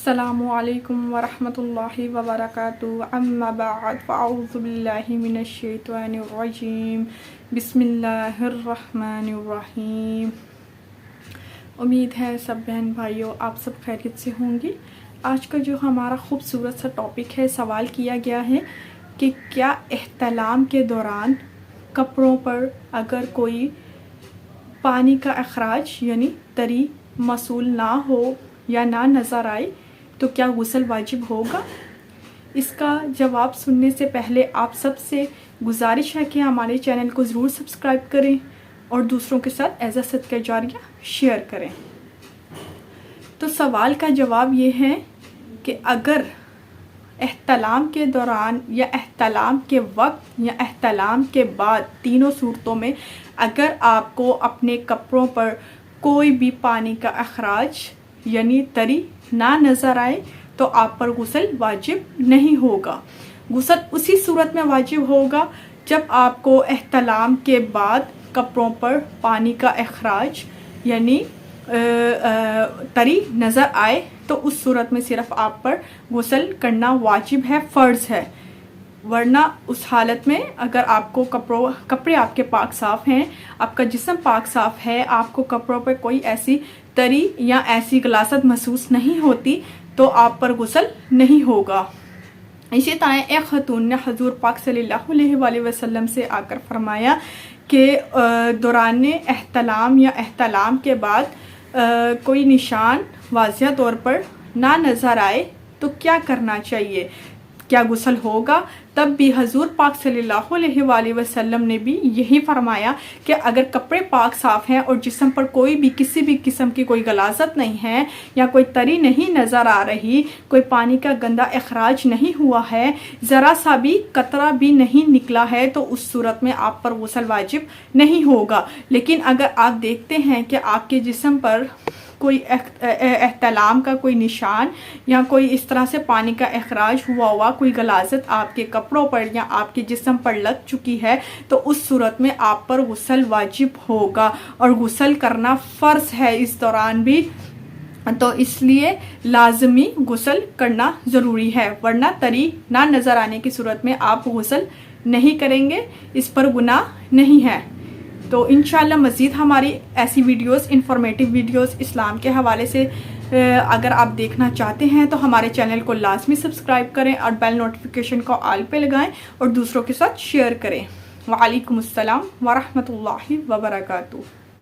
السلام علیکم ورحمۃ اللہ وبرکاتہ، اما بعد فاعوذ باللہ من الشیطان الرجیم، بسم اللہ الرحمن الرحیم۔ امید ہے سب بہن بھائیوں آپ سب خیریت سے ہوں گی۔ آج کا جو ہمارا خوبصورت سا ٹاپک ہے، سوال کیا گیا ہے کہ کیا احتلام کے دوران کپڑوں پر اگر کوئی پانی کا اخراج یعنی تری موصول نہ ہو یا نہ نظر آئے تو کیا غسل واجب ہوگا؟ اس کا جواب سننے سے پہلے آپ سب سے گزارش ہے کہ ہمارے چینل کو ضرور سبسکرائب کریں اور دوسروں کے ساتھ ایز اے صدقہ جاریہ شیئر کریں۔ تو سوال کا جواب یہ ہے کہ اگر احتلام کے دوران یا احتلام کے وقت یا احتلام کے بعد تینوں صورتوں میں اگر آپ کو اپنے کپڑوں پر کوئی بھی پانی کا اخراج یعنی تری نہ نظر آئے تو آپ پر غسل واجب نہیں ہوگا۔ غسل اسی صورت میں واجب ہوگا جب آپ کو احتلام کے بعد کپڑوں پر پانی کا اخراج یعنی تری نظر آئے تو اس صورت میں صرف آپ پر غسل کرنا واجب ہے، فرض ہے۔ ورنہ اس حالت میں اگر آپ کو کپڑے آپ کے پاک صاف ہیں، آپ کا جسم پاک صاف ہے، آپ کو کپڑوں پہ کوئی ایسی تری یا ایسی غلاظت محسوس نہیں ہوتی تو آپ پر غسل نہیں ہوگا۔ اسی طرح ایک خاتون نے حضور پاک صلی اللہ علیہ وآلہ وسلم سے آ کر فرمایا کہ دوران احتلام یا احتلام کے بعد کوئی نشان واضح طور پر نہ نظر آئے تو کیا کرنا چاہیے، کیا غسل ہوگا؟ تب بھی حضور پاک صلی اللہ علیہ وآلہ وسلم نے بھی یہی فرمایا کہ اگر کپڑے پاک صاف ہیں اور جسم پر کوئی بھی کسی بھی قسم کی کوئی غلاظت نہیں ہے یا کوئی تری نہیں نظر آ رہی، کوئی پانی کا گندا اخراج نہیں ہوا ہے، ذرا سا بھی قطرہ بھی نہیں نکلا ہے تو اس صورت میں آپ پر غسل واجب نہیں ہوگا۔ لیکن اگر آپ دیکھتے ہیں کہ آپ کے جسم پر کوئی احتلام کا کوئی نشان یا کوئی اس طرح سے پانی کا اخراج ہوا کوئی غلاظت آپ کے کپڑوں پر یا آپ کے جسم پر لگ چکی ہے تو اس صورت میں آپ پر غسل واجب ہوگا اور غسل کرنا فرض ہے اس دوران بھی، تو اس لیے لازمی غسل کرنا ضروری ہے، ورنہ تری نہ نظر آنے کی صورت میں آپ غسل نہیں کریں گے، اس پر گناہ نہیں ہے۔ تو انشاءاللہ مزید ہماری ایسی ویڈیوز، انفارمیٹیو ویڈیوز اسلام کے حوالے سے اگر آپ دیکھنا چاہتے ہیں تو ہمارے چینل کو لازمی سبسکرائب کریں اور بیل نوٹیفیکیشن کو آل پہ لگائیں اور دوسروں کے ساتھ شیئر کریں۔ وعلیکم السلام ورحمۃ اللہ وبرکاتہ۔